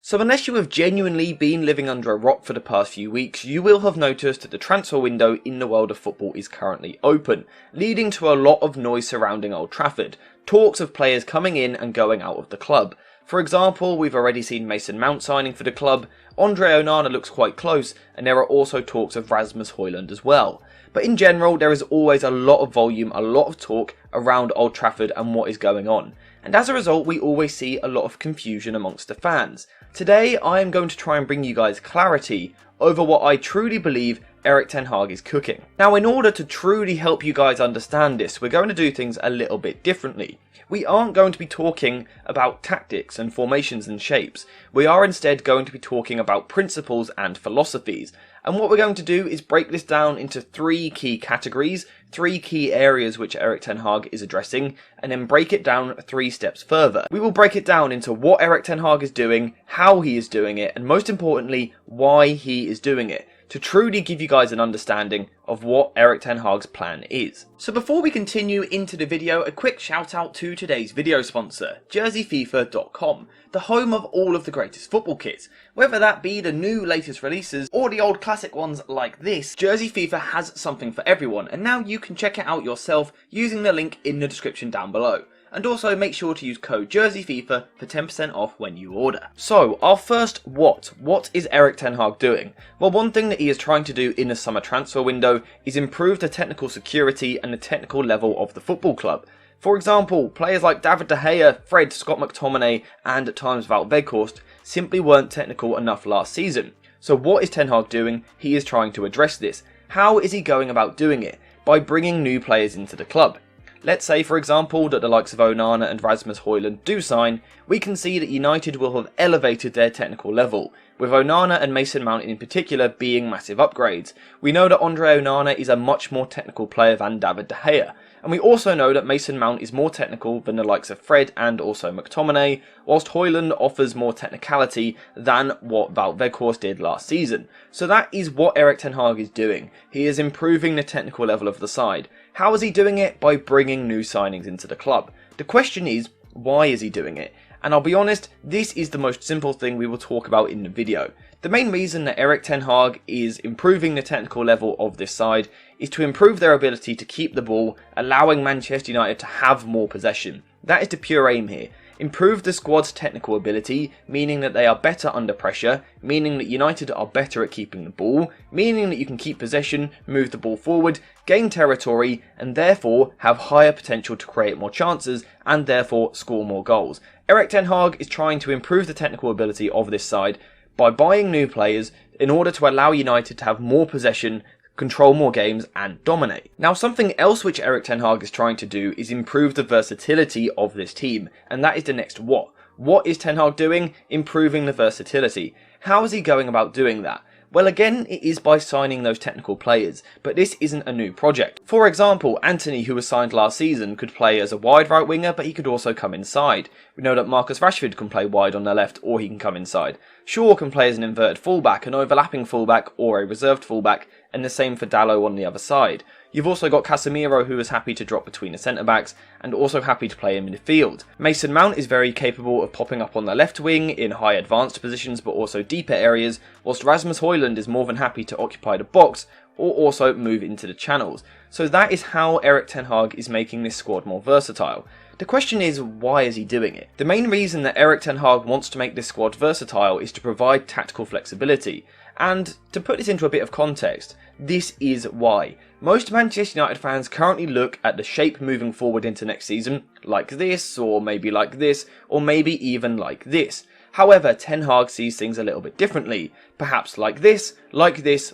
So unless you have genuinely been living under a rock for the past few weeks, you will have noticed that the transfer window in the world of football is currently open, leading to a lot of noise surrounding Old Trafford, talks of players coming in and going out of the club. For example, we've already seen Mason Mount signing for the club, Andre Onana looks quite close, and there are also talks of Rasmus Højlund as well. But in general, there is always a lot of volume, a lot of talk around Old Trafford and what is going on. And as a result, we always see a lot of confusion amongst the fans. Today, I am going to try and bring you guys clarity over what I truly believe Erik Ten Hag is cooking. Now, in order to truly help you guys understand this, we're going to do things a little bit differently. We aren't going to be talking about tactics and formations and shapes. We are instead going to be talking about principles and philosophies. And what we're going to do is break this down into three key categories, three key areas which Erik Ten Hag is addressing, and then break it down 3 steps further. We will break it down into what Erik Ten Hag is doing, how he is doing it, and most importantly, why he is doing it, to truly give you guys an understanding of what Erik Ten Hag's plan is. So before we continue into the video, a quick shout out to today's video sponsor, JerseyFifa.com, the home of all of the greatest football kits. Whether that be the new latest releases or the old classic ones like this, Jersey FIFA has something for everyone, and now you can check it out yourself using the link in the description down below. And also make sure to use code JerseyFifa for 10% off when you order. So, our first what? What is Erik Ten Hag doing? Well, one thing that he is trying to do in the summer transfer window is improve the technical security and the technical level of the football club. For example, players like David De Gea, Fred, Scott McTominay and at times Wout Weghorst simply weren't technical enough last season. So what is Ten Hag doing? He is trying to address this. How is he going about doing it? By bringing new players into the club. Let's say, for example, that the likes of Onana and Rasmus Højlund do sign, we can see that United will have elevated their technical level, with Onana and Mason Mount in particular being massive upgrades. We know that Andre Onana is a much more technical player than David De Gea, and we also know that Mason Mount is more technical than the likes of Fred and also McTominay, whilst Højlund offers more technicality than what Wout Weghorst did last season. So that is what Erik Ten Hag is doing. He is improving the technical level of the side. How is he doing it? By bringing new signings into the club. The question is, why is he doing it? And I'll be honest, this is the most simple thing we will talk about in the video. The main reason that Erik Ten Hag is improving the technical level of this side is to improve their ability to keep the ball, allowing Manchester United to have more possession. That is the pure aim here. Improve the squad's technical ability, meaning that they are better under pressure, meaning that United are better at keeping the ball, meaning that you can keep possession, move the ball forward, gain territory, and therefore have higher potential to create more chances and therefore score more goals. Erik Ten Hag is trying to improve the technical ability of this side by buying new players in order to allow United to have more possession, control more games and dominate. Now, something else which Erik Ten Hag is trying to do is improve the versatility of this team, and that is the next what. What is Ten Hag doing? Improving the versatility. How is he going about doing that? Well, again, it is by signing those technical players, but this isn't a new project. For example, Antony, who was signed last season, could play as a wide right winger, but he could also come inside. We know that Marcus Rashford can play wide on the left, or he can come inside. Shaw can play as an inverted fullback, an overlapping fullback, or a reserved fullback, and the same for Dalot on the other side. You've also got Casemiro, who is happy to drop between the centre-backs and also happy to play in midfield. Mason Mount is very capable of popping up on the left wing in high advanced positions but also deeper areas, whilst Rasmus Højlund is more than happy to occupy the box or also move into the channels. So that is how Erik Ten Hag is making this squad more versatile. The question is, why is he doing it? The main reason that Erik Ten Hag wants to make this squad versatile is to provide tactical flexibility. And to put this into a bit of context, this is why. Most Manchester United fans currently look at the shape moving forward into next season like this, or maybe like this, or maybe even like this. However, Ten Hag sees things a little bit differently. Perhaps like this,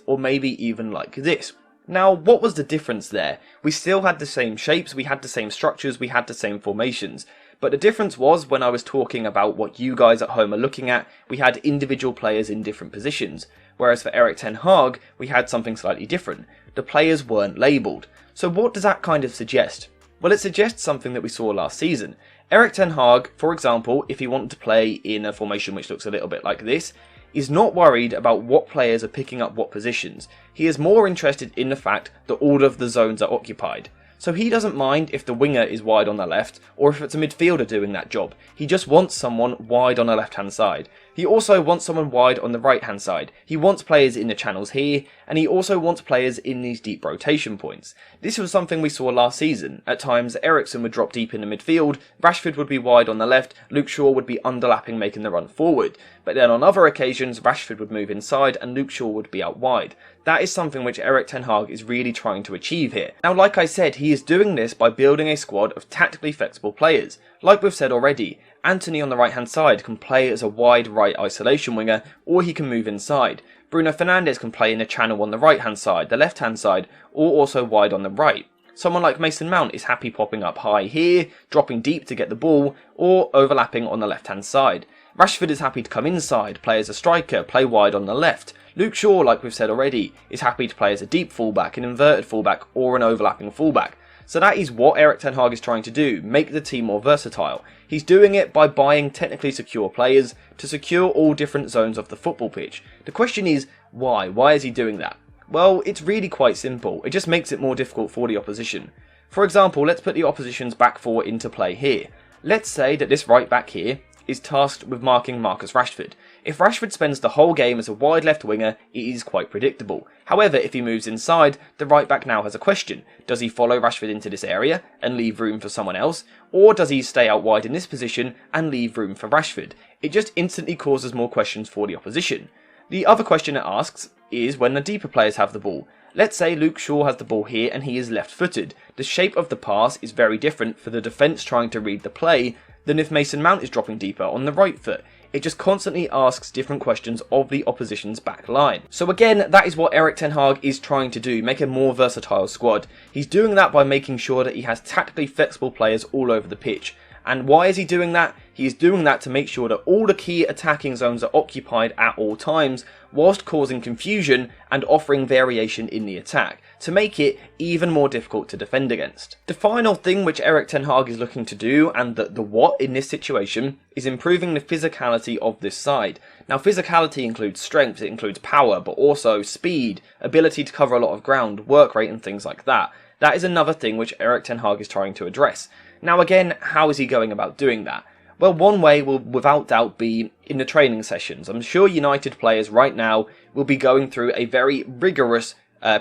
or maybe even like this. Now, what was the difference there? We still had the same shapes, we had the same structures, we had the same formations. But the difference was, when I was talking about what you guys at home are looking at, we had individual players in different positions. Whereas for Erik Ten Hag, we had something slightly different. The players weren't labelled. So what does that kind of suggest? Well, it suggests something that we saw last season. Erik Ten Hag, for example, if he wanted to play in a formation which looks a little bit like this, is not worried about what players are picking up what positions. He is more interested in the fact that all of the zones are occupied. So he doesn't mind if the winger is wide on the left, or if it's a midfielder doing that job. He just wants someone wide on the left hand side. He also wants someone wide on the right hand side. He wants players in the channels here, and he also wants players in these deep rotation points. This was something we saw last season. At times, Eriksen would drop deep in the midfield, Rashford would be wide on the left, Luke Shaw would be underlapping making the run forward. But then on other occasions, Rashford would move inside and Luke Shaw would be out wide. That is something which Erik Ten Hag is really trying to achieve here. Now, like I said, he is doing this by building a squad of tactically flexible players. Like we've said already, Antony on the right hand side can play as a wide right isolation winger, or he can move inside. Bruno Fernandes can play in a channel on the right hand side, the left hand side, or also wide on the right. Someone like Mason Mount is happy popping up high here, dropping deep to get the ball, or overlapping on the left hand side. Rashford is happy to come inside, play as a striker, play wide on the left. Luke Shaw, like we've said already, is happy to play as a deep fullback, an inverted fullback, or an overlapping fullback. So that is what Erik Ten Hag is trying to do, make the team more versatile. He's doing it by buying technically secure players to secure all different zones of the football pitch. The question is, why? Why is he doing that? Well, it's really quite simple. It just makes it more difficult for the opposition. For example, let's put the opposition's back four into play here. Let's say that this right back here is tasked with marking Marcus Rashford. If Rashford spends the whole game as a wide left winger, it is quite predictable. However, if he moves inside, the right back now has a question. Does he follow Rashford into this area and leave room for someone else? Or does he stay out wide in this position and leave room for Rashford? It just instantly causes more questions for the opposition. The other question it asks is when the deeper players have the ball. Let's say Luke Shaw has the ball here and he is left-footed. The shape of the pass is very different for the defence trying to read the play than if Mason Mount is dropping deeper on the right foot. It just constantly asks different questions of the opposition's back line. So again, that is what Erik Ten Hag is trying to do, make a more versatile squad. He's doing that by making sure that he has tactically flexible players all over the pitch. And why is he doing that? He is doing that to make sure that all the key attacking zones are occupied at all times, whilst causing confusion and offering variation in the attack, to make it even more difficult to defend against. The final thing which Erik Ten Hag is looking to do, and the what in this situation, is improving the physicality of this side. Now, physicality includes strength, it includes power, but also speed, ability to cover a lot of ground, work rate and things like that. That is another thing which Erik Ten Hag is trying to address. Now again, how is he going about doing that? Well, one way will without doubt be in the training sessions. I'm sure United players right now will be going through a very rigorous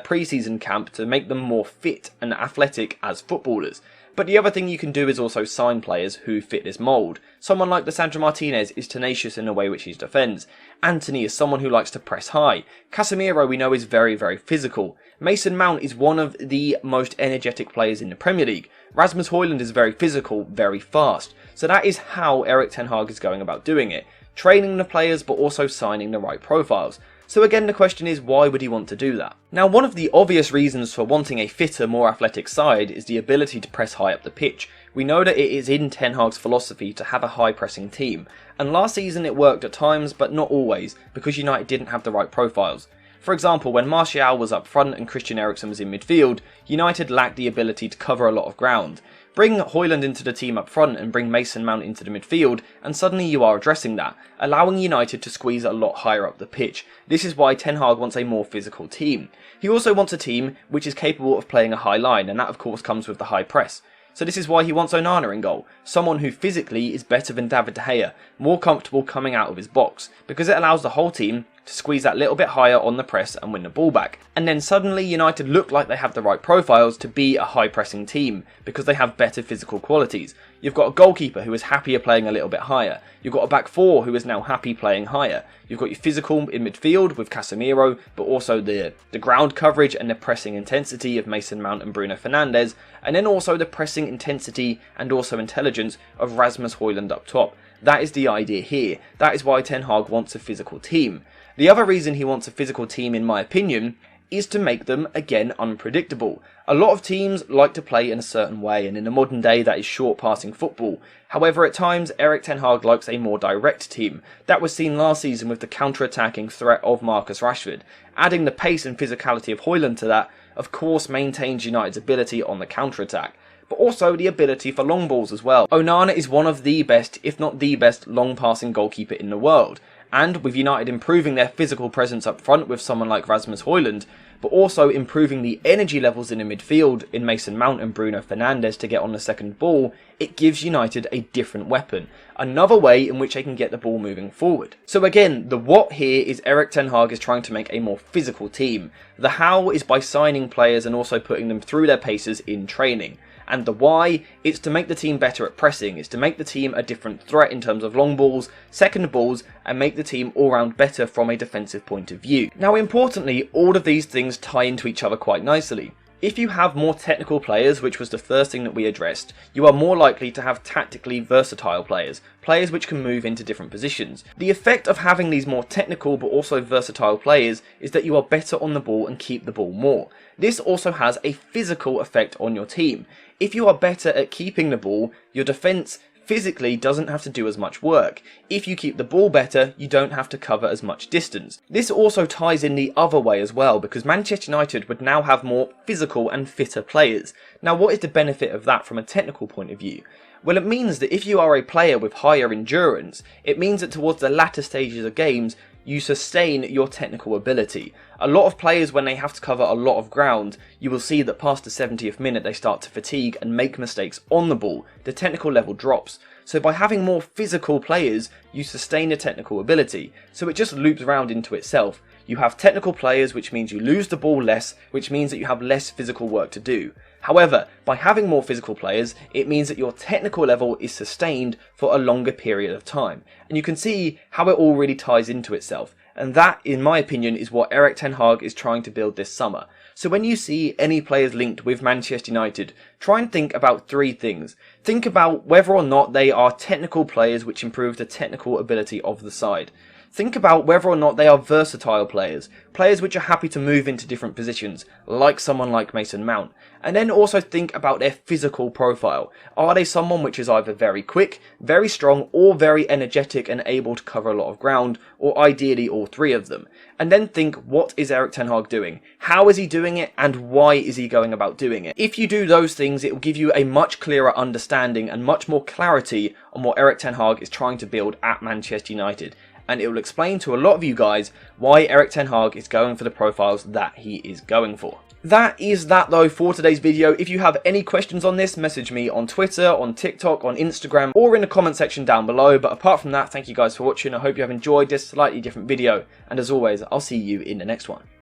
pre-season camp to make them more fit and athletic as footballers. But the other thing you can do is also sign players who fit this mould. Someone like Lisandro Martinez is tenacious in the way which he defends. Antony is someone who likes to press high. Casemiro we know is very, very physical. Mason Mount is one of the most energetic players in the Premier League. Rasmus Højlund is very physical, very fast. So that is how Erik Ten Hag is going about doing it. Training the players but also signing the right profiles. So again, the question is, why would he want to do that? Now, one of the obvious reasons for wanting a fitter, more athletic side is the ability to press high up the pitch. We know that it is in Ten Hag's philosophy to have a high-pressing team, and last season it worked at times, but not always, because United didn't have the right profiles. For example, when Martial was up front and Christian Eriksen was in midfield, United lacked the ability to cover a lot of ground. Bring Højlund into the team up front and bring Mason Mount into the midfield, and suddenly you are addressing that, allowing United to squeeze a lot higher up the pitch. This is why Ten Hag wants a more physical team. He also wants a team which is capable of playing a high line, and that of course comes with the high press. So this is why he wants Onana in goal, someone who physically is better than David De Gea, more comfortable coming out of his box, because it allows the whole team to squeeze that little bit higher on the press and win the ball back. And then suddenly United look like they have the right profiles to be a high pressing team, because they have better physical qualities. You've got a goalkeeper who is happier playing a little bit higher. You've got a back four who is now happy playing higher. You've got your physical in midfield with Casemiro, but also the ground coverage and the pressing intensity of Mason Mount and Bruno Fernandes, and then also the pressing intensity and also intelligence of Rasmus Højlund up top. That is the idea here. That is why Ten Hag wants a physical team. The other reason he wants a physical team, in my opinion, is to make them, again, unpredictable. A lot of teams like to play in a certain way, and in the modern day that is short passing football. However, at times, Erik Ten Hag likes a more direct team. That was seen last season with the counter-attacking threat of Marcus Rashford. Adding the pace and physicality of Højlund to that, of course, maintains United's ability on the counter-attack, but also the ability for long balls as well. Onana is one of the best, if not the best, long-passing goalkeeper in the world. And with United improving their physical presence up front with someone like Rasmus Højlund, but also improving the energy levels in the midfield in Mason Mount and Bruno Fernandes to get on the second ball, it gives United a different weapon, another way in which they can get the ball moving forward. So again, the what here is Erik Ten Hag is trying to make a more physical team. The how is by signing players and also putting them through their paces in training. And the why, it's to make the team better at pressing, it's to make the team a different threat in terms of long balls, second balls, and make the team all round better from a defensive point of view. Now importantly, all of these things tie into each other quite nicely. If you have more technical players, which was the first thing that we addressed, you are more likely to have tactically versatile players, players which can move into different positions. The effect of having these more technical but also versatile players is that you are better on the ball and keep the ball more. This also has a physical effect on your team. If you are better at keeping the ball, your defence physically doesn't have to do as much work. If you keep the ball better, you don't have to cover as much distance. This also ties in the other way as well, because Manchester United would now have more physical and fitter players. Now what is the benefit of that from a technical point of view? Well, it means that if you are a player with higher endurance, it means that towards the latter stages of games, you sustain your technical ability. A lot of players, when they have to cover a lot of ground, you will see that past the 70th minute they start to fatigue and make mistakes on the ball. The technical level drops. So by having more physical players, you sustain the technical ability. So it just loops around into itself. You have technical players, which means you lose the ball less, which means that you have less physical work to do. However, by having more physical players, it means that your technical level is sustained for a longer period of time. And you can see how it all really ties into itself. And that, in my opinion, is what Erik Ten Hag is trying to build this summer. So when you see any players linked with Manchester United, try and think about three things. Think about whether or not they are technical players which improve the technical ability of the side. Think about whether or not they are versatile players, players which are happy to move into different positions, like someone like Mason Mount. And then also think about their physical profile. Are they someone which is either very quick, very strong, or very energetic and able to cover a lot of ground, or ideally all three of them? And then think, what is Erik Ten Hag doing? How is he doing it, and why is he going about doing it? If you do those things, it will give you a much clearer understanding and much more clarity on what Erik Ten Hag is trying to build at Manchester United. And it will explain to a lot of you guys why Erik Ten Hag is going for the profiles that he is going for. That is that though for today's video. If you have any questions on this, message me on Twitter, on TikTok, on Instagram, or in the comment section down below. But apart from that, thank you guys for watching. I hope you have enjoyed this slightly different video. And as always, I'll see you in the next one.